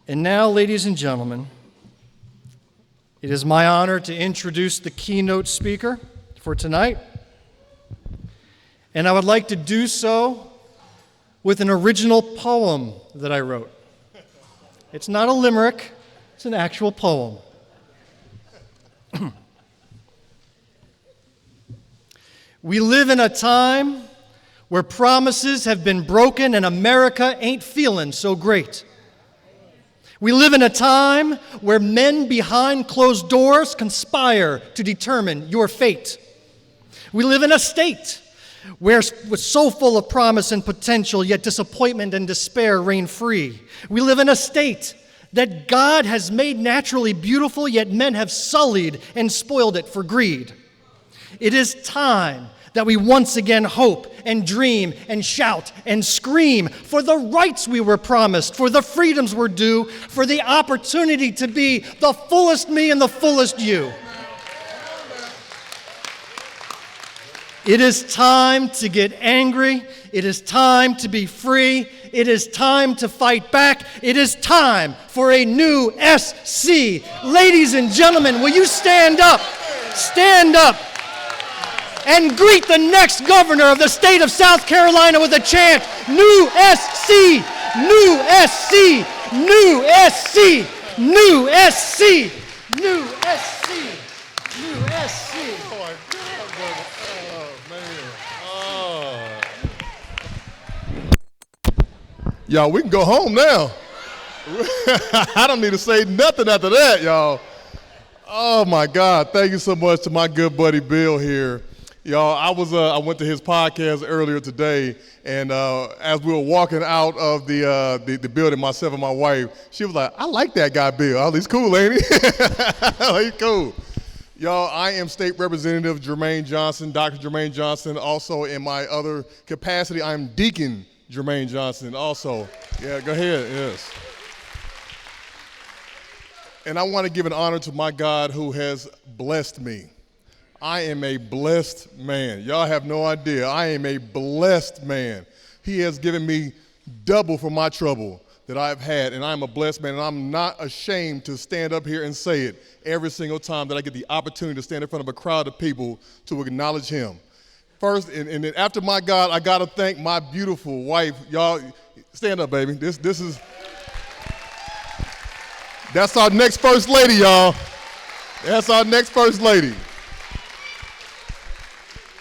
And now, ladies and gentlemen, it is my honor to introduce the keynote speaker for tonight. And I would like to do so with an original poem that I wrote. It's not a limerick, it's an actual poem. We live in a time where promises have been broken and America ain't feeling so great. We live in a time where men behind closed doors conspire to determine your fate. We live in a state where was so full of promise and potential, yet disappointment and despair reign free. We live in a state that God has made naturally beautiful, yet men have sullied and spoiled it for greed. It is time that we once again hope and dream and shout and scream for the rights we were promised, for the freedoms we're due, for the opportunity to be the fullest me and the fullest you. It is time to get angry. It is time to be free. It is time to fight back. It is time for a new SC. Ladies and gentlemen, will you stand up? Stand up. And greet the next governor of the state of South Carolina with a chant, New SC, New SC, New SC, New SC, New SC, New SC. Oh, my God, brother. Oh, man. Y'all, we can go home now. I don't need to say nothing after that, y'all. Oh, my God. Thank you so much to my good buddy Bill here. Y'all, I went to his podcast earlier today, and as we were walking out of the building, myself and my wife, she was like, "I like that guy, Bill. Oh, he's cool, ain't he?" He's cool. Y'all, I am State Representative Jermaine Johnson, Dr. Jermaine Johnson. Also, in my other capacity, I'm Deacon Jermaine Johnson. Also, yeah, go ahead. Yes. And I want to give an honor to my God who has blessed me. I am a blessed man. Y'all have no idea. I am a blessed man. He has given me double for my trouble that I've had, and I'm a blessed man, and I'm not ashamed to stand up here and say it every single time that I get the opportunity to stand in front of a crowd of people to acknowledge him. First, and then after my God, I got to thank my beautiful wife. Y'all, stand up, baby. That's our next first lady, y'all. That's our next first lady.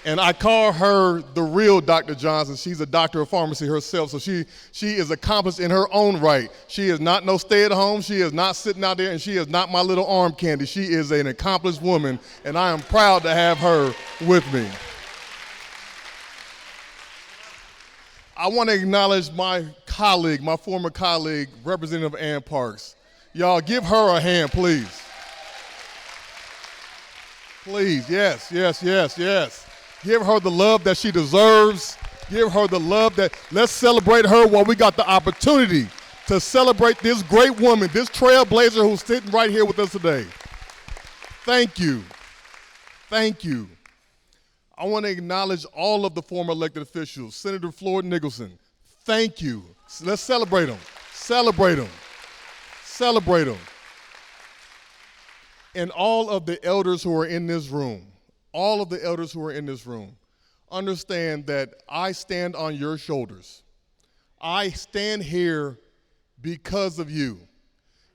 And I call her the real Dr. Johnson. She's a doctor of pharmacy herself, so she is accomplished in her own right. She is not no stay-at-home. She is not sitting out there, and she is not my little arm candy. She is an accomplished woman, and I am proud to have her with me. I want to acknowledge my colleague, my former colleague, Representative Ann Parks. Y'all, give her a hand, please. Please, yes. Give her the love that she deserves. Give her the love that, let's celebrate her while we got the opportunity to celebrate this great woman, this trailblazer who's sitting right here with us today. Thank you. Thank you. I want to acknowledge all of the former elected officials. Senator Floyd Nicholson, thank you. Let's celebrate them. Celebrate them. Celebrate them. And all of the elders who are in this room. All of the elders who are in this room, understand that I stand on your shoulders. I stand here because of you.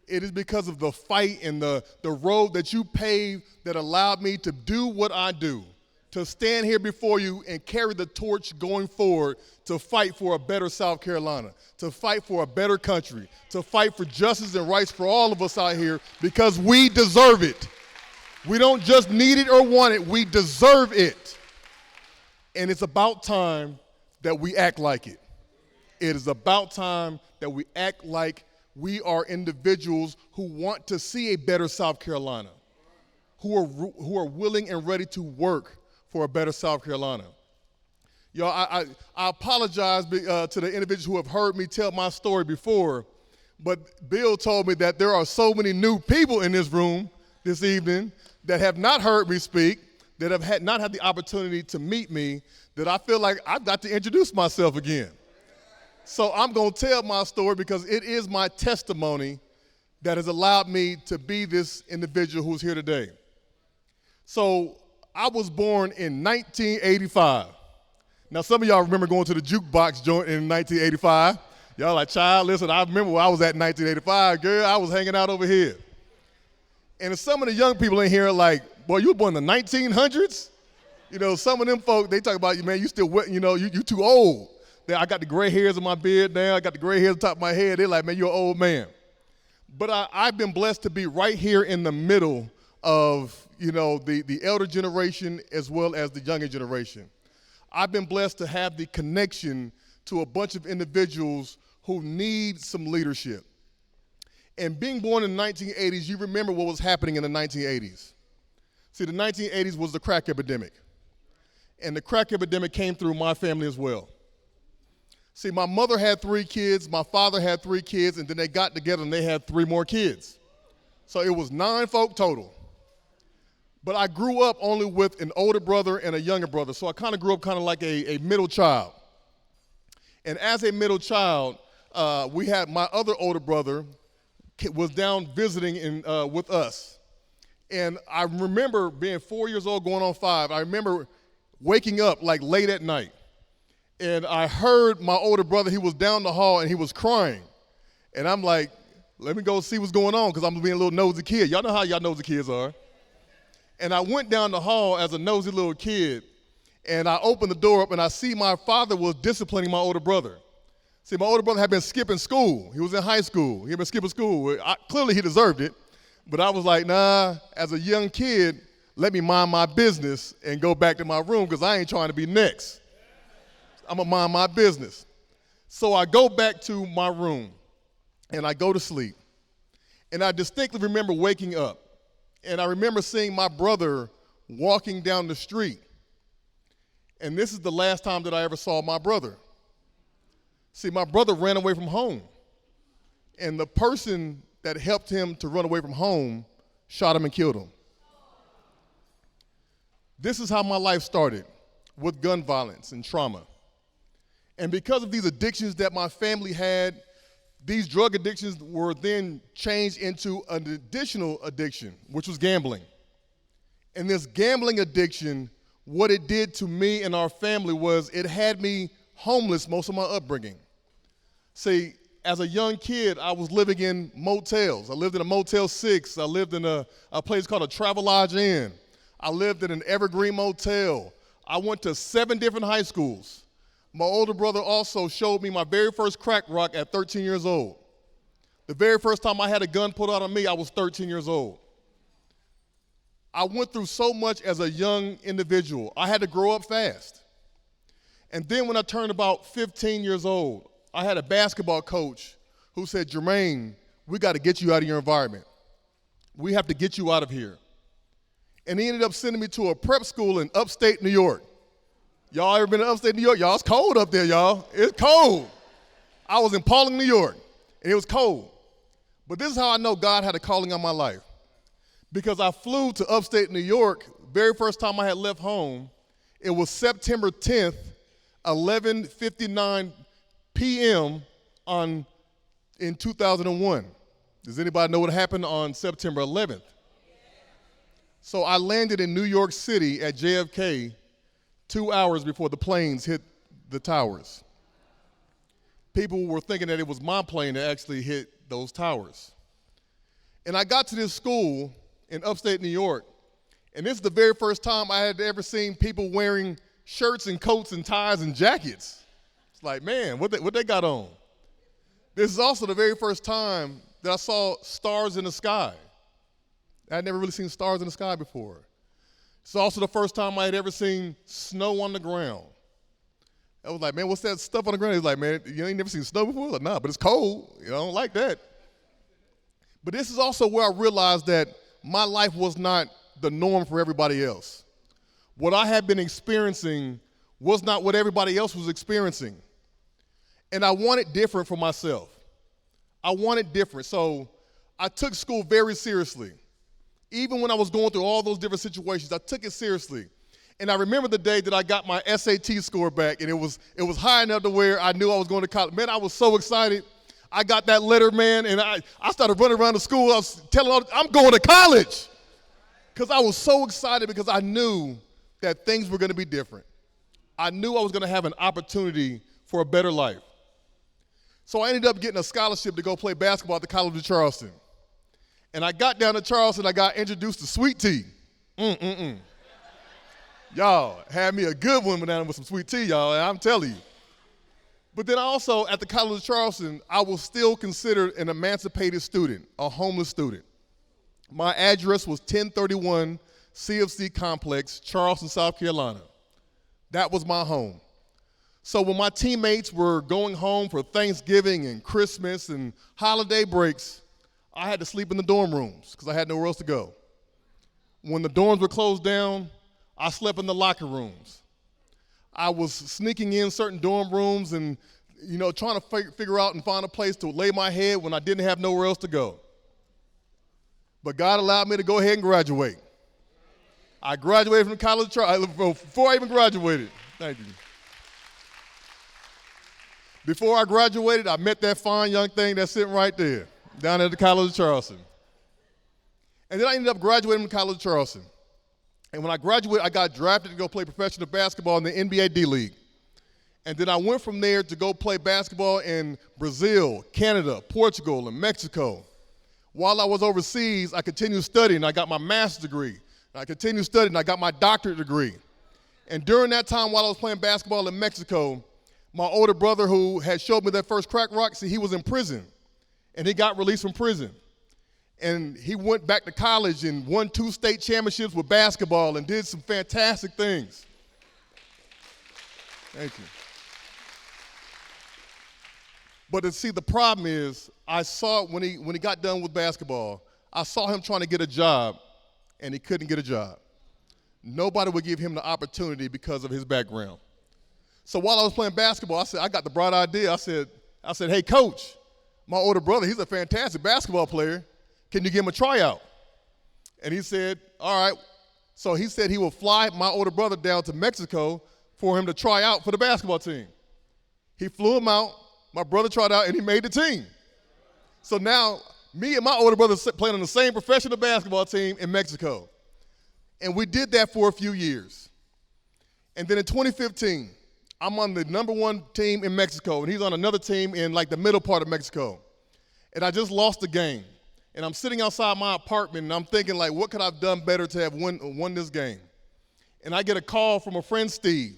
It is because of the fight and the road that you paved that allowed me to do what I do, to stand here before you and carry the torch going forward to fight for a better South Carolina, to fight for a better country, to fight for justice and rights for all of us out here because we deserve it. We don't just need it or want it, we deserve it. And it's about time that we act like it. It is about time that we act like we are individuals who want to see a better South Carolina, who are willing and ready to work for a better South Carolina. Y'all, I apologize to the individuals who have heard me tell my story before, but Bill told me that there are so many new people in this room this evening that have not heard me speak, that have not had the opportunity to meet me, that I feel like I've got to introduce myself again. So I'm going to tell my story because it is my testimony that has allowed me to be this individual who's here today. So I was born in 1985. Now, some of y'all remember going to the jukebox joint in 1985. Y'all like, child, listen, I remember where I was at in 1985. Girl, I was hanging out over here. And some of the young people in here are like, boy, you were born in the 1900s? You know, some of them folk, they talk about you, man, you still wet, you know, you too old. I got the gray hairs in my beard now. I got the gray hairs on top of my head. They're like, man, you're an old man. But I've been blessed to be right here in the middle of, you know, the elder generation as well as the younger generation. I've been blessed to have the connection to a bunch of individuals who need some leadership. And being born in the 1980s, you remember what was happening in the 1980s. See, the 1980s was the crack epidemic. And the crack epidemic came through my family as well. See, my mother had 3 kids, my father had 3 kids, and then they got together and they had 3 more kids. So it was 9 folk total. But I grew up only with an older brother and a younger brother, so I kind of grew up kind of like a middle child. And as a middle child, we had my other older brother was down visiting with us. And I remember being 4 years old, going on 5. I remember waking up like late at night. And I heard my older brother, he was down the hall and he was crying. And I'm like, let me go see what's going on because I'm being a little nosy kid. Y'all know how y'all nosy kids are. And I went down the hall as a nosy little kid, and I opened the door up and I see my father was disciplining my older brother. See, my older brother had been skipping school. He was in high school. He had been skipping school. Clearly he deserved it, but I was like, nah, as a young kid, let me mind my business and go back to my room because I ain't trying to be next. I'm gonna mind my business. So I go back to my room and I go to sleep. And I distinctly remember waking up. And I remember seeing my brother walking down the street. And this is the last time that I ever saw my brother. See, my brother ran away from home. And the person that helped him to run away from home shot him and killed him. This is how my life started, with gun violence and trauma. And because of these addictions that my family had, these drug addictions were then changed into an additional addiction, which was gambling. And this gambling addiction, what it did to me and our family was it had me homeless most of my upbringing. See, as a young kid, I was living in motels. I lived in a Motel 6. I lived in a place called a Travelodge Inn. I lived in an Evergreen Motel. I went to 7 different high schools. My older brother also showed me my very first crack rock at 13 years old. The very first time I had a gun pulled out on me, I was 13 years old. I went through so much as a young individual. I had to grow up fast. And then when I turned about 15 years old, I had a basketball coach who said, Jermaine, we got to get you out of your environment. We have to get you out of here. And he ended up sending me to a prep school in upstate New York. Y'all ever been to upstate New York? Y'all, it's cold up there, y'all. It's cold. I was in Paulding, New York, and it was cold. But this is how I know God had a calling on my life. Because I flew to upstate New York, very first time I had left home, it was September 10th, 11:59 p.m. in 2001. Does anybody know what happened on September 11th? So I landed in New York City at JFK 2 hours before the planes hit the towers. People were thinking that it was my plane that actually hit those towers. And I got to this school in upstate New York, and this is the very first time I had ever seen people wearing shirts and coats and ties and jackets. It's like, man, what they got on? This is also the very first time that I saw stars in the sky. I'd never really seen stars in the sky before. It's also the first time I had ever seen snow on the ground. I was like, man, what's that stuff on the ground? He's like, man, you ain't never seen snow before? I was like, nah, but it's cold. You know, I don't like that. But this is also where I realized that my life was not the norm for everybody else. What I had been experiencing was not what everybody else was experiencing. And I wanted different for myself. I wanted different. So I took school very seriously. Even when I was going through all those different situations, I took it seriously. And I remember the day that I got my SAT score back, and it was high enough to where I knew I was going to college. Man, I was so excited. I got that letter, man, and I started running around the school. I was telling all, I'm going to college. Because I was so excited because I knew that things were going to be different. I knew I was going to have an opportunity for a better life. So I ended up getting a scholarship to go play basketball at the College of Charleston. And I got down to Charleston, I got introduced to sweet tea. Y'all had me a good one down there with some sweet tea, y'all, and I'm telling you. But then also at the College of Charleston, I was still considered an emancipated student, a homeless student. My address was 1031 CFC Complex, Charleston, South Carolina. That was my home. So when my teammates were going home for Thanksgiving and Christmas and holiday breaks, I had to sleep in the dorm rooms because I had nowhere else to go. When the dorms were closed down, I slept in the locker rooms. I was sneaking in certain dorm rooms and, trying to figure out and find a place to lay my head when I didn't have nowhere else to go. But God allowed me to go ahead and graduate. I graduated from college before I even graduated. Thank you. Before I graduated, I met that fine young thing that's sitting right there, down at the College of Charleston. And then I ended up graduating from College of Charleston. And when I graduated, I got drafted to go play professional basketball in the NBA D-League. And then I went from there to go play basketball in Brazil, Canada, Portugal, and Mexico. While I was overseas, I continued studying. I got my master's degree. I continued studying. I got my doctorate degree. And during that time while I was playing basketball in Mexico, my older brother who had showed me that first crack rock, he was in prison. And he got released from prison. And he went back to college and won 2 state championships with basketball and did some fantastic things. Thank you. But to see, the problem is, I saw when he got done with basketball, I saw him trying to get a job, and he couldn't get a job. Nobody would give him the opportunity because of his background. So while I was playing basketball, I got the bright idea. I said, hey, coach, my older brother, he's a fantastic basketball player. Can you give him a tryout? And he said, all right. So he said he would fly my older brother down to Mexico for him to try out for the basketball team. He flew him out. My brother tried out, and he made the team. So now, me and my older brother playing on the same professional basketball team in Mexico. And we did that for a few years. And then in 2015, I'm on the #1 team in Mexico, and he's on another team in like the middle part of Mexico. And I just lost the game. And I'm sitting outside my apartment, and I'm thinking, like, what could I have done better to have won this game? And I get a call from a friend, Steve.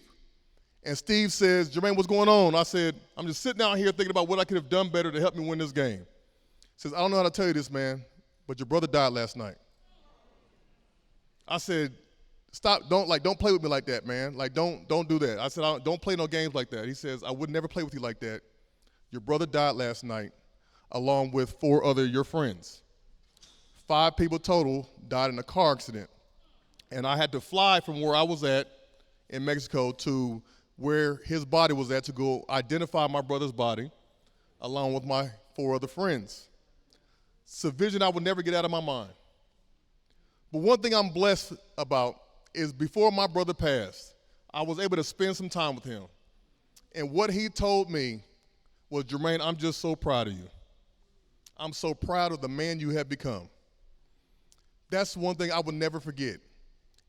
And Steve says, Jermaine, what's going on? I said, I'm just sitting out here thinking about what I could have done better to help me win this game. He says, I don't know how to tell you this, man, but your brother died last night. I said, stop, don't play with me like that, man. Like, don't do that. I said, don't play no games like that. He says, I would never play with you like that. Your brother died last night, along with 4 other your friends. 5 people total died in a car accident. And I had to fly from where I was at in Mexico to where his body was at to go identify my brother's body, along with my 4 other friends. It's a vision I would never get out of my mind. But one thing I'm blessed about is before my brother passed, I was able to spend some time with him. And what he told me was, Jermaine, I'm just so proud of you. I'm so proud of the man you have become. That's one thing I would never forget.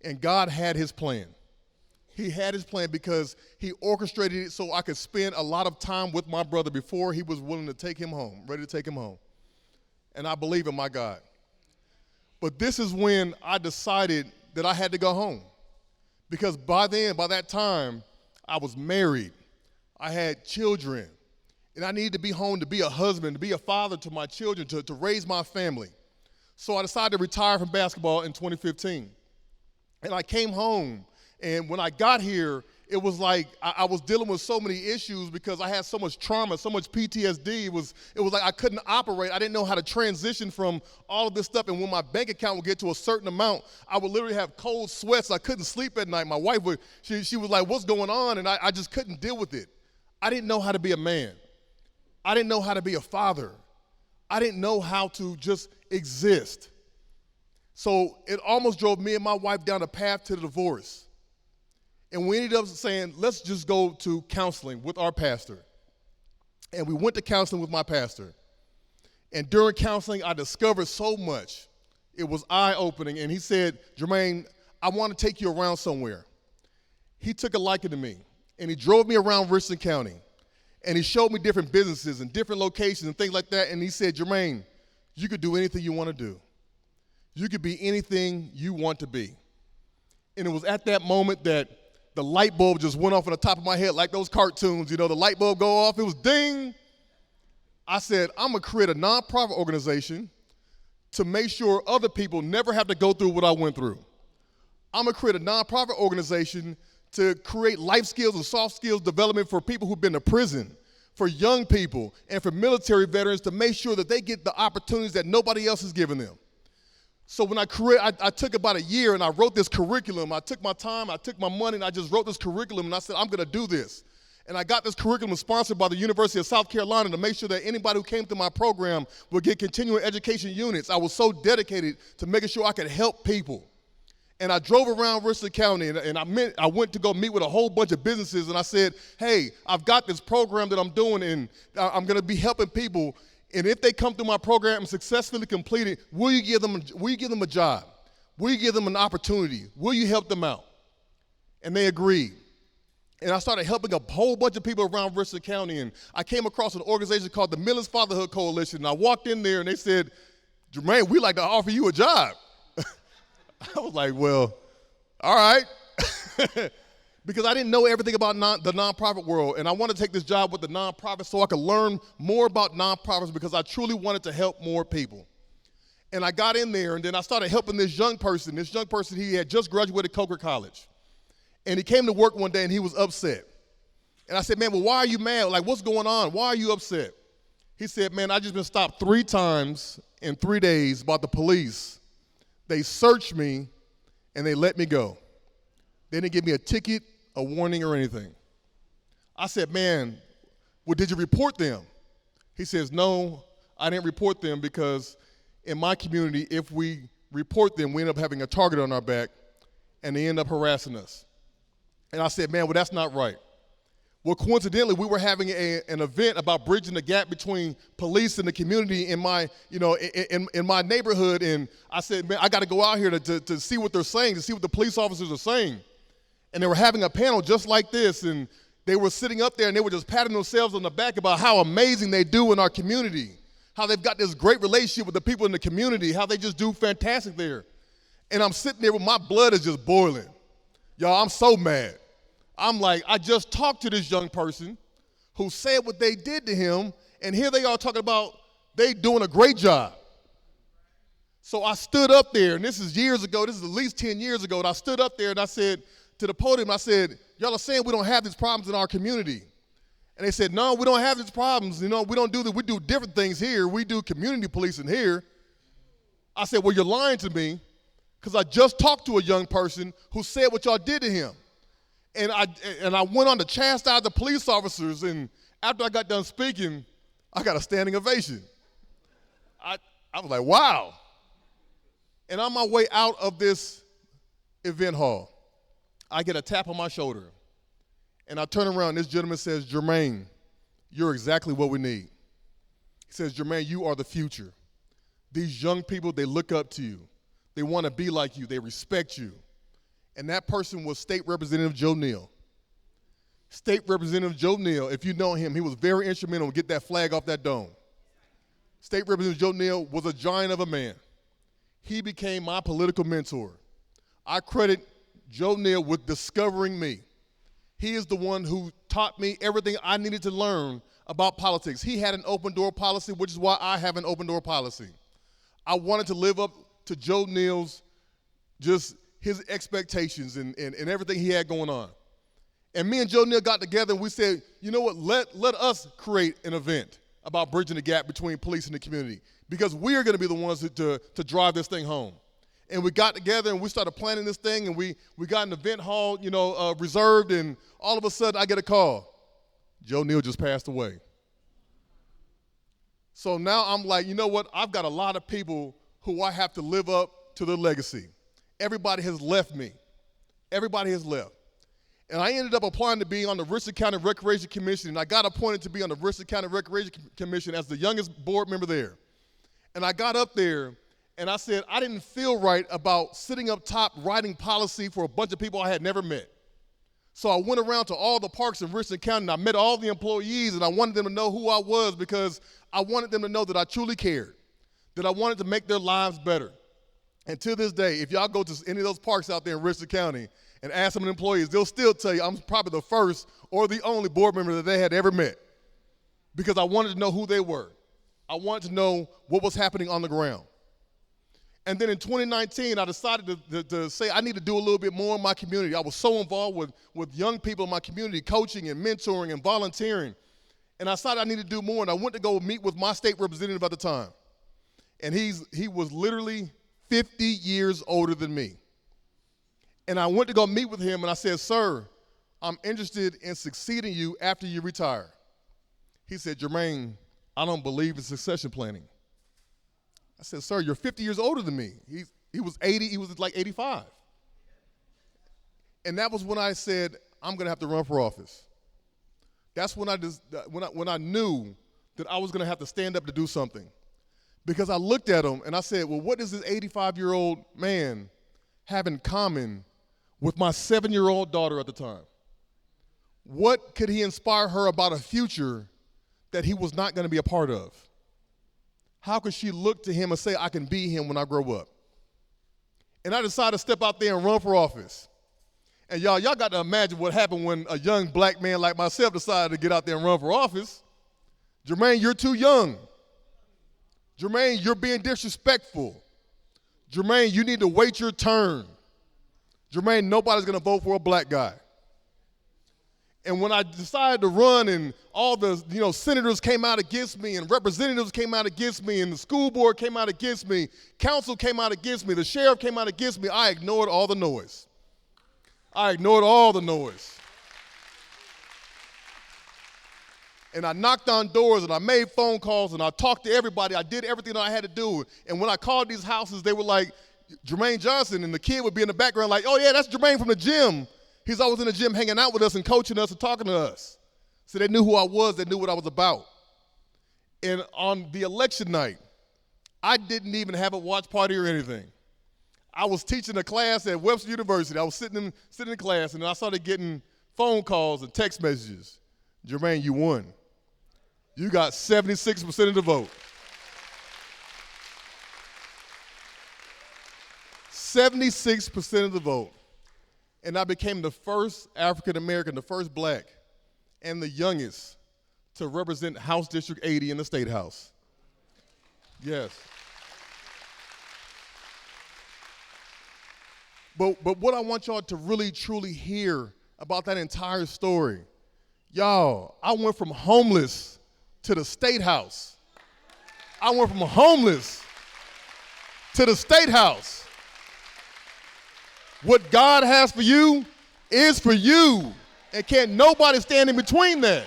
And God had his plan. He had his plan because he orchestrated it so I could spend a lot of time with my brother before he was willing to take him home, ready to take him home. And I believe in my God. But this is when I decided that I had to go home. Because by that time, I was married. I had children. And I needed to be home to be a husband, to be a father to my children, to raise my family. So I decided to retire from basketball in 2015. And I came home. And when I got here, it was like I was dealing with so many issues because I had so much trauma, so much PTSD. It was like I couldn't operate. I didn't know how to transition from all of this stuff. And when my bank account would get to a certain amount, I would literally have cold sweats. I couldn't sleep at night. My wife she was like, what's going on? And I just couldn't deal with it. I didn't know how to be a man. I didn't know how to be a father. I didn't know how to just exist. So it almost drove me and my wife down a path to the divorce. And we ended up saying, let's just go to counseling with our pastor. and we went to counseling with my pastor. And during counseling, I discovered so much. It was eye-opening, and he said, Jermaine, I want to take you around somewhere. He took a liking to me, and he drove me around Richland County, and he showed me different businesses and different locations and things like that, and he said, Jermaine, you could do anything you want to do. You could be anything you want to be. And it was at that moment that the light bulb just went off on the top of my head like those cartoons, the light bulb go off, it was ding. I said, I'm going to create a nonprofit organization to make sure other people never have to go through what I went through. I'm going to create a nonprofit organization to create life skills and soft skills development for people who've been to prison, for young people, and for military veterans to make sure that they get the opportunities that nobody else is giving them. So when I took about a year and I wrote this curriculum. I took my time, I took my money, and I just wrote this curriculum, and I said, I'm going to do this. And I got this curriculum sponsored by the University of South Carolina to make sure that anybody who came through my program would get continuing education units. I was so dedicated to making sure I could help people. And I drove around Richland County, and I went to go meet with a whole bunch of businesses, and I said, hey, I've got this program that I'm doing, and I'm going to be helping people. And if they come through my program and successfully complete it, will you give them a job? Will you give them an opportunity? Will you help them out? And they agreed. And I started helping a whole bunch of people around Richland County, and I came across an organization called the Miller's Fatherhood Coalition, and I walked in there, and they said, Jermaine, we'd like to offer you a job. I was like, well, all right. Because I didn't know everything about the nonprofit world, and I wanted to take this job with the nonprofit so I could learn more about nonprofits because I truly wanted to help more people. And I got in there, and then I started helping this young person. This young person, he had just graduated Coker College. And he came to work one day, and he was upset. And I said, man, well, why are you mad? Like, what's going on? Why are you upset? He said, man, I just been stopped 3 times in 3 days by the police. They searched me, and they let me go. They didn't give me a ticket, a warning, or anything. I said, man, well, did you report them? He says, no, I didn't report them because in my community, if we report them, we end up having a target on our back, and they end up harassing us. And I said, man, well, that's not right. Well, coincidentally, we were having an event about bridging the gap between police and the community in my, in my neighborhood. And I said, man, I got to go out here to see what they're saying, to see what the police officers are saying. And they were having a panel just like this, and they were sitting up there, and they were just patting themselves on the back about how amazing they do in our community, how they've got this great relationship with the people in the community, how they just do fantastic there. And I'm sitting there with my blood is just boiling. Y'all, I'm so mad. I'm like, I just talked to this young person who said what they did to him, and here they are talking about they doing a great job. So I stood up there, and this is years ago, this is at least 10 years ago, and I stood up there and I said to the podium, I said, y'all are saying we don't have these problems in our community. And they said, no, we don't have these problems. We don't do that. We do different things here. We do community policing here. I said, well, you're lying to me because I just talked to a young person who said what y'all did to him. And I went on to chastise the police officers, and after I got done speaking, I got a standing ovation. I was like, wow. And on my way out of this event hall, I get a tap on my shoulder, and I turn around, and this gentleman says, Jermaine, you're exactly what we need. He says, Jermaine, you are the future. These young people, they look up to you. They want to be like you. They respect you. And that person was State Representative Joe Neal. State Representative Joe Neal, if you know him, he was very instrumental in getting that flag off that dome. State Representative Joe Neal was a giant of a man. He became my political mentor. I credit Joe Neal with discovering me. He is the one who taught me everything I needed to learn about politics. He had an open door policy, which is why I have an open door policy. I wanted to live up to Joe Neal's just his expectations and everything he had going on. And me and Joe Neal got together and we said, you know what, let us create an event about bridging the gap between police and the community because we are going to be the ones to drive this thing home. And we got together and we started planning this thing and we got an event hall, reserved, and all of a sudden I get a call. Joe Neal just passed away. So now I'm like, you know what, I've got a lot of people who I have to live up to their legacy. Everybody has left me. Everybody has left. And I ended up applying to be on the Richland County Recreation Commission, and I got appointed to be on the Richland County Recreation Commission as the youngest board member there. And I got up there, and I said I didn't feel right about sitting up top writing policy for a bunch of people I had never met. So I went around to all the parks in Richland County, and I met all the employees, and I wanted them to know who I was because I wanted them to know that I truly cared, that I wanted to make their lives better. And to this day, if y'all go to any of those parks out there in Richland County and ask some of the employees, they'll still tell you I'm probably the first or the only board member that they had ever met because I wanted to know who they were. I wanted to know what was happening on the ground. And then in 2019, I decided to say I need to do a little bit more in my community. I was so involved with young people in my community, coaching and mentoring and volunteering. And I decided I needed to do more, and I went to go meet with my state representative at the time. And he was literally 50 years older than me. And I went to go meet with him, and I said, "Sir, I'm interested in succeeding you after you retire." He said, "Jermaine, I don't believe in succession planning." I said, "Sir, you're 50 years older than me." He was 80, he was like 85. And that was when I said, I'm gonna have to run for office. That's when I knew that I was gonna have to stand up to do something. Because I looked at him and I said, well, what does this 85-year-old man have in common with my 7-year-old daughter at the time? What could he inspire her about a future that he was not gonna be a part of? How could she look to him and say, I can be him when I grow up? And I decided to step out there and run for office. And y'all got to imagine what happened when a young black man like myself decided to get out there and run for office. Jermaine, you're too young. Jermaine, you're being disrespectful. Jermaine, you need to wait your turn. Jermaine, nobody's gonna vote for a black guy. And when I decided to run and all the senators came out against me and representatives came out against me and the school board came out against me, council came out against me, the sheriff came out against me, I ignored all the noise. I ignored all the noise. And I knocked on doors and I made phone calls and I talked to everybody. I did everything that I had to do. And when I called these houses, they were like, Jermaine Johnson, and the kid would be in the background like, oh yeah, that's Jermaine from the gym. He's always in the gym hanging out with us and coaching us and talking to us. So they knew who I was, they knew what I was about. And on the election night, I didn't even have a watch party or anything. I was teaching a class at Webster University. I was sitting in class and I started getting phone calls and text messages. Jermaine, you won. You got 76% of the vote. 76% of the vote. And I became the first African American, the first black, and the youngest to represent House District 80 in the State House. Yes. But what I want y'all to really, truly hear about that entire story, y'all, I went from homeless to the State House. I went from homeless to the State House. What God has for you is for you, and can't nobody stand in between that.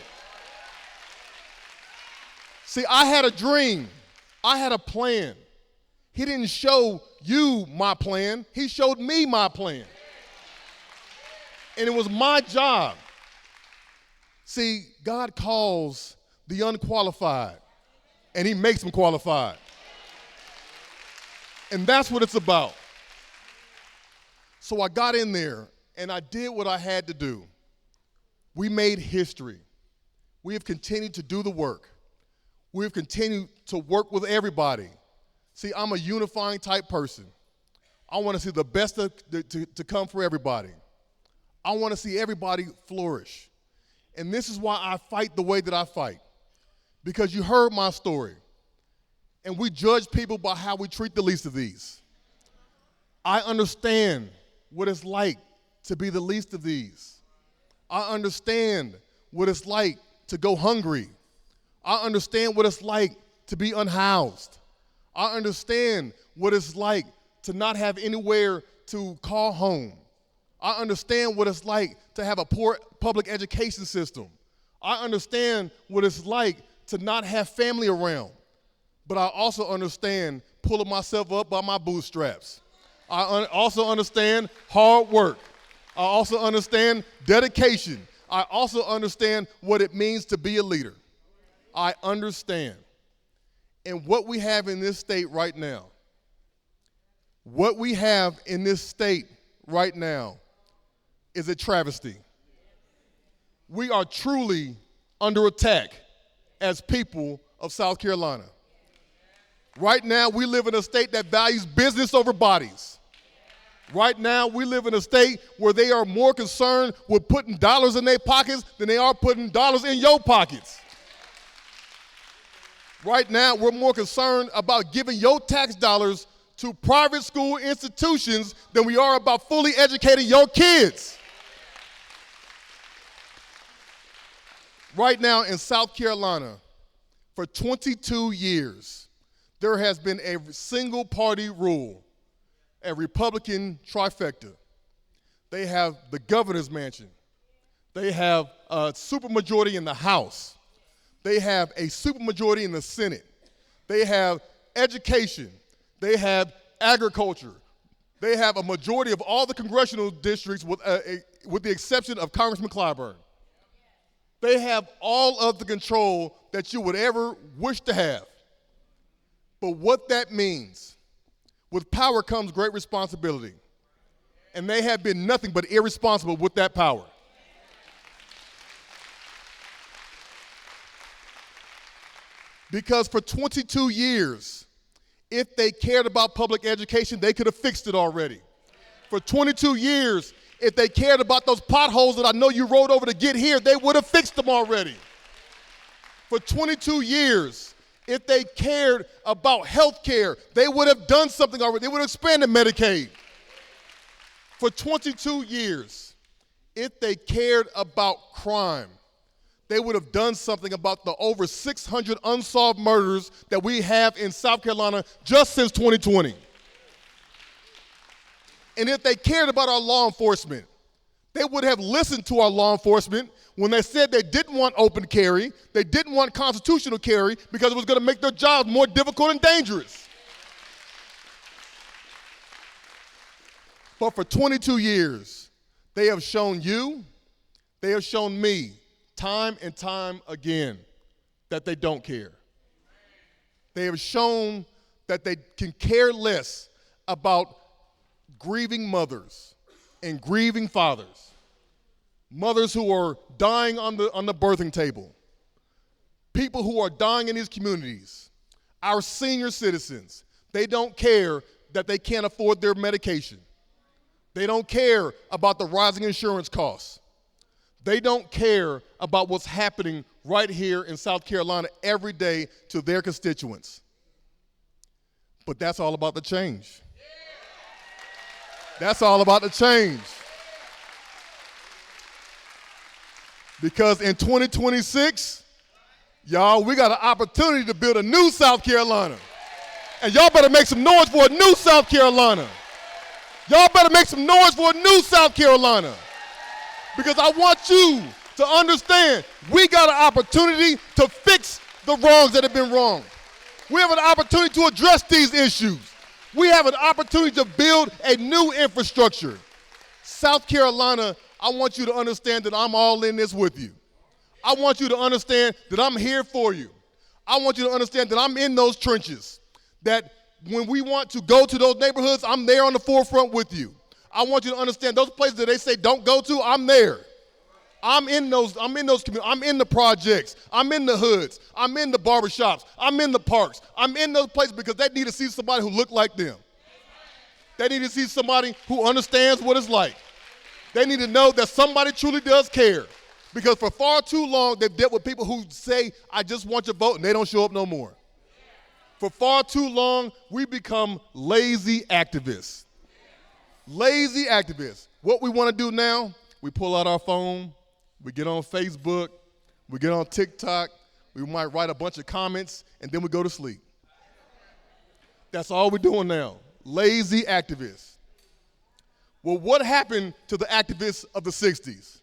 See, I had a dream. I had a plan. He didn't show you my plan. He showed me my plan. And it was my job. See, God calls the unqualified, and he makes them qualified. And that's what it's about. So I got in there, and I did what I had to do. We made history. We have continued to do the work. We have continued to work with everybody. See, I'm a unifying type person. I want to see the best to come for everybody. I want to see everybody flourish. And this is why I fight the way that I fight. Because you heard my story. And we judge people by how we treat the least of these. I understand what it's like to be the least of these. I understand what it's like to go hungry. I understand what it's like to be unhoused. I understand what it's like to not have anywhere to call home. I understand what it's like to have a poor public education system. I understand what it's like to not have family around. But I also understand pulling myself up by my bootstraps. I also understand hard work. I also understand dedication. I also understand what it means to be a leader. I understand. And what we have in this state right now, is a travesty. We are truly under attack as people of South Carolina. Right now, we live in a state that values business over bodies. Right now, we live in a state where they are more concerned with putting dollars in their pockets than they are putting dollars in your pockets. Right now, we're more concerned about giving your tax dollars to private school institutions than we are about fully educating your kids. Right now in South Carolina, for 22 years, there has been a single party rule, a Republican trifecta. They have the governor's mansion. They have a supermajority in the House. They have a supermajority in the Senate. They have education. They have agriculture. They have a majority of all the congressional districts with the exception of Congressman Clyburn. They have all of the control that you would ever wish to have. But what that means, with power comes great responsibility. And they have been nothing but irresponsible with that power. Because for 22 years, if they cared about public education, they could have fixed it already. For 22 years, if they cared about those potholes that I know you rode over to get here, they would have fixed them already. For 22 years, if they cared about health care, they would have done something already. They would have expanded Medicaid. For 22 years, if they cared about crime, they would have done something about the over 600 unsolved murders that we have in South Carolina just since 2020. And if they cared about our law enforcement, they would have listened to our law enforcement when they said they didn't want open carry, they didn't want constitutional carry because it was going to make their jobs more difficult and dangerous. But for 22 years, they have shown you, they have shown me, time and time again, that they don't care. They have shown that they can care less about grieving mothers and grieving fathers, mothers who are dying on the birthing table, people who are dying in these communities, our senior citizens. They don't care that they can't afford their medication. They don't care about the rising insurance costs. They don't care about what's happening right here in South Carolina every day to their constituents. But that's all about the change. That's all about the change. Because in 2026, y'all, we got an opportunity to build a new South Carolina. And y'all better make some noise for a new South Carolina. Y'all better make some noise for a new South Carolina. Because I want you to understand we got an opportunity to fix the wrongs that have been wrong. We have an opportunity to address these issues. We have an opportunity to build a new infrastructure. South Carolina, I want you to understand that I'm all in this with you. I want you to understand that I'm here for you. I want you to understand that I'm in those trenches, that when we want to go to those neighborhoods, I'm there on the forefront with you. I want you to understand those places that they say don't go to, I'm there. I'm in those communities. I'm in the projects. I'm in the hoods. I'm in the barbershops. I'm in the parks. I'm in those places because they need to see somebody who look like them. They need to see somebody who understands what it's like. They need to know that somebody truly does care. Because for far too long, they've dealt with people who say, I just want your vote, and they don't show up no more. For far too long, we become lazy activists. Lazy activists. What we want to do now, we pull out our phone, we get on Facebook, we get on TikTok, we might write a bunch of comments, and then we go to sleep. That's all we're doing now. Lazy activists. Well, what happened to the activists of the 60s?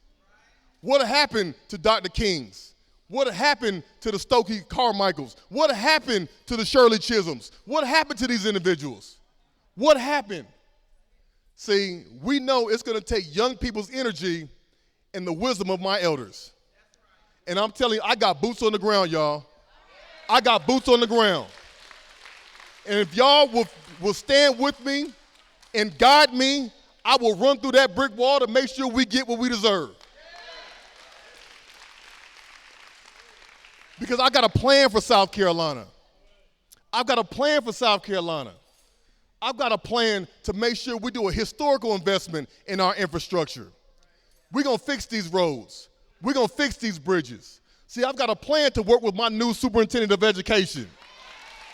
What happened to Dr. Kings? What happened to the Stokely Carmichaels? What happened to the Shirley Chisholms? What happened to these individuals? What happened? See, we know it's going to take young people's energy and the wisdom of my elders. And I'm telling you, I got boots on the ground, y'all. I got boots on the ground. And if y'all will stand with me and guide me, I will run through that brick wall to make sure we get what we deserve. Because I got a plan for South Carolina. I've got a plan for South Carolina. I've got a plan to make sure we do a historical investment in our infrastructure. We're going to fix these roads. We're going to fix these bridges. See, I've got a plan to work with my new superintendent of education.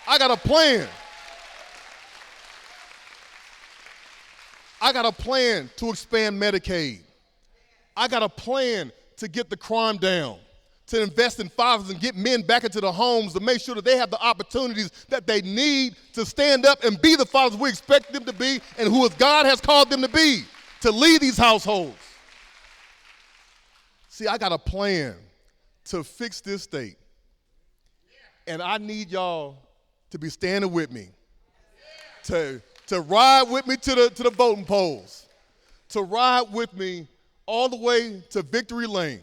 I got a plan. I got a plan to expand Medicaid. I got a plan to get the crime down, to invest in fathers and get men back into the homes to make sure that they have the opportunities that they need to stand up and be the fathers we expect them to be and who God has called them to be, to lead these households. See, I got a plan to fix this state, and I need y'all to be standing with me, to ride with me to the voting polls, to ride with me all the way to victory lane,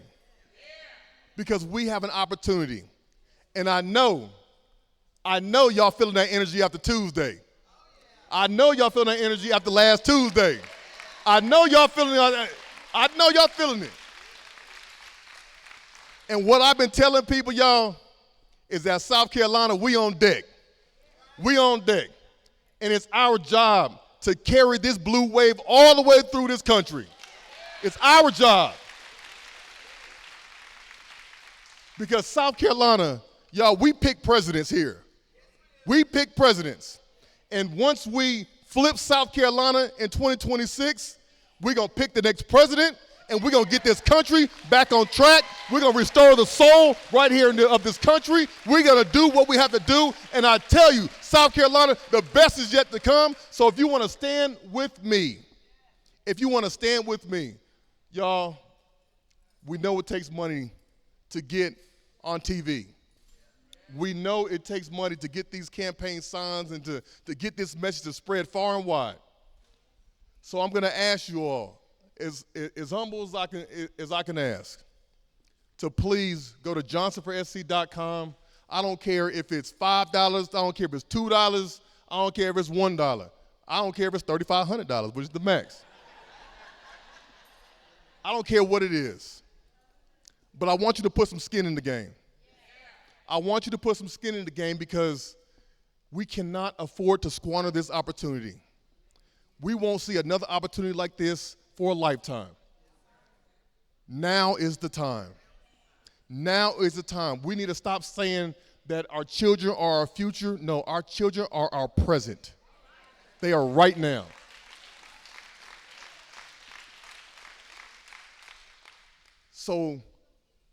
because we have an opportunity. And I know y'all feeling that energy after Tuesday. I know y'all feeling that energy after last Tuesday. I know y'all feeling it. And what I've been telling people, y'all, is that South Carolina, we on deck. We on deck. And it's our job to carry this blue wave all the way through this country. It's our job. Because South Carolina, y'all, we pick presidents here. We pick presidents. And once we flip South Carolina in 2026, we're going to pick the next president, and we're going to get this country back on track. We're going to restore the soul right here of this country. We're going to do what we have to do. And I tell you, South Carolina, the best is yet to come. So if you want to stand with me, y'all, we know it takes money to get on TV. We know it takes money to get these campaign signs and to get this message to spread far and wide. So I'm going to ask you all, as humble as I can ask, to please go to johnsonforsc.com. I don't care if it's $5. I don't care if it's $2. I don't care if it's $1. I don't care if it's $3,500, which is the max. I don't care what it is. But I want you to put some skin in the game. I want you to put some skin in the game because we cannot afford to squander this opportunity. We won't see another opportunity like this for a lifetime. Now is the time. Now is the time. We need to stop saying that our children are our future. No, our children are our present. They are right now. So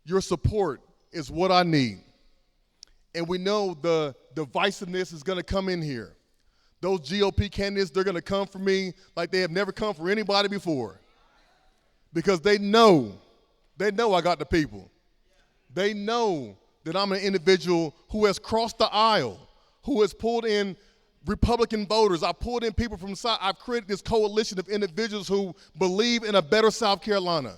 your support is what I need. And we know the divisiveness is going to come in here. Those GOP candidates, they're going to come for me like they have never come for anybody before. Because they know I got the people. They know that I'm an individual who has crossed the aisle, who has pulled in Republican voters. I pulled in people from the South. I've created this coalition of individuals who believe in a better South Carolina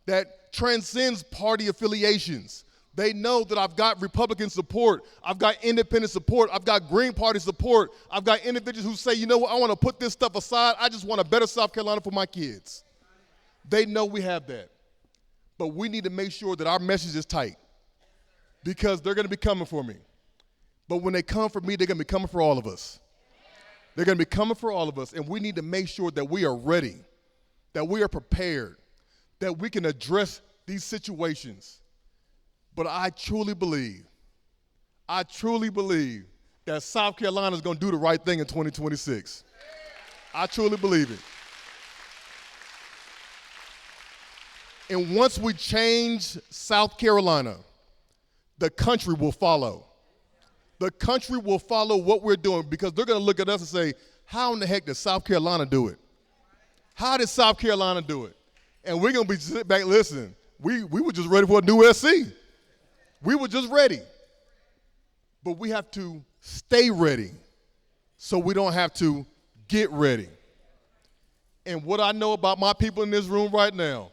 that transcends party affiliations. They know that I've got Republican support. I've got independent support. I've got Green Party support. I've got individuals who say, you know what, I want to put this stuff aside. I just want a better South Carolina for my kids. They know we have that. But we need to make sure that our message is tight because they're going to be coming for me. But when they come for me, they're going to be coming for all of us. They're going to be coming for all of us, and we need to make sure that we are ready, that we are prepared, that we can address these situations. But I truly believe that South Carolina is going to do the right thing in 2026. I truly believe it. And once we change South Carolina, the country will follow. The country will follow what we're doing because they're going to look at us and say, how in the heck did South Carolina do it? How did South Carolina do it? And we're going to be sitting back, listen, we were just ready for a new SC. We were just ready. But we have to stay ready so we don't have to get ready. And what I know about my people in this room right now,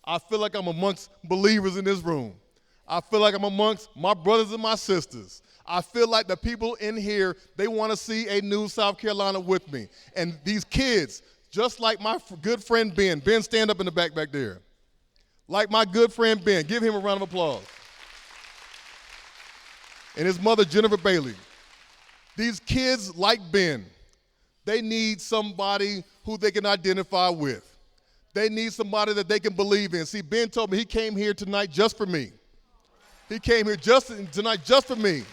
I feel like I'm amongst believers in this room. I feel like I'm amongst my brothers and my sisters. I feel like the people in here, they want to see a new South Carolina with me. And these kids, just like my good friend Ben. Ben, stand up in the back there. Like my good friend Ben. Give him a round of applause. And his mother, Jennifer Bailey. These kids, like Ben, they need somebody who they can identify with. They need somebody that they can believe in. See, Ben told me he came here tonight just for me. He came here tonight just for me.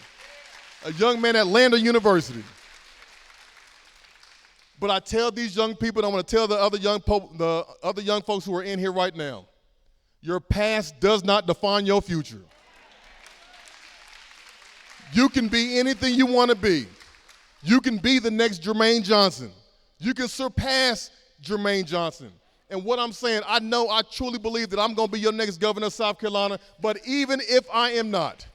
A young man at Lander University. But I tell these young people, and I'm going to tell the other young folks who are in here right now, your past does not define your future. You can be anything you want to be. You can be the next Jermaine Johnson. You can surpass Jermaine Johnson. And what I'm saying, I truly believe that I'm going to be your next governor of South Carolina, but even if I am not,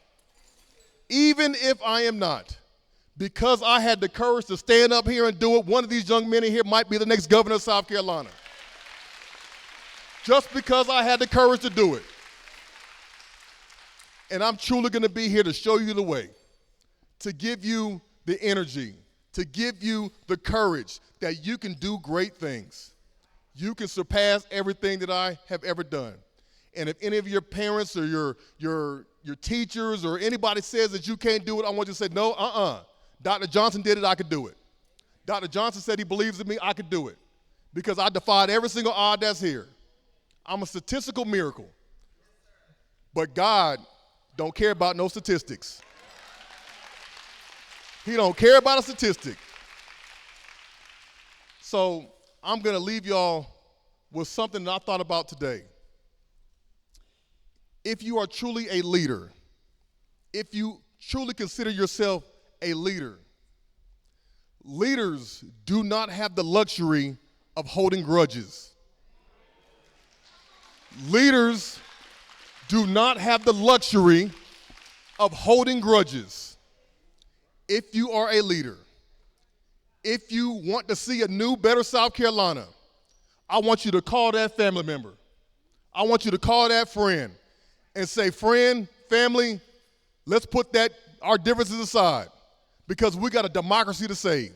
because I had the courage to stand up here and do it, one of these young men in here might be the next governor of South Carolina. Just because I had the courage to do it. And I'm truly going to be here to show you the way, to give you the energy, to give you the courage that you can do great things. You can surpass everything that I have ever done. And if any of your parents or your teachers or anybody says that you can't do it, I want you to say, no, Dr. Johnson did it, I could do it. Dr. Johnson said he believes in me, I could do it. Because I defied every single odd that's here. I'm a statistical miracle. But God don't care about no statistics. He don't care about a statistic. So I'm going to leave y'all with something that I thought about today. If you are truly a leader, if you truly consider yourself a leader, leaders do not have the luxury of holding grudges. Leaders do not have the luxury of holding grudges. If you are a leader, if you want to see a new, better South Carolina, I want you to call that family member. I want you to call that friend and say, friend, family, let's put our differences aside because we got a democracy to save.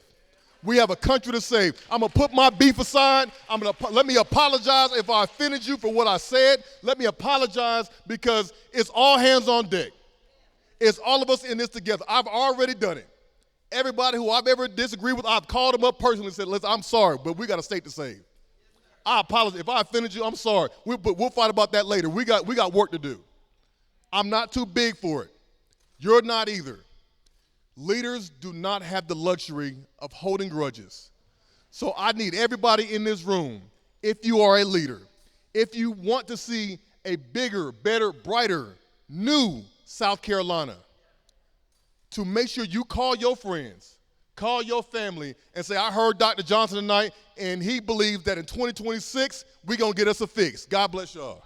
We have a country to save. I'm going to put my beef aside. Let me apologize if I offended you for what I said. Let me apologize because it's all hands on deck. It's all of us in this together. I've already done it. Everybody who I've ever disagreed with, I've called them up personally and said, listen, I'm sorry, but we got a state to save. I apologize. If I offended you, I'm sorry. We'll fight about that later. We got work to do. I'm not too big for it. You're not either. Leaders do not have the luxury of holding grudges. So I need everybody in this room, if you are a leader, if you want to see a bigger, better, brighter, new South Carolina, to make sure you call your friends, call your family, and say, I heard Dr. Johnson tonight, and he believes that in 2026, we're going to get us a fix. God bless y'all.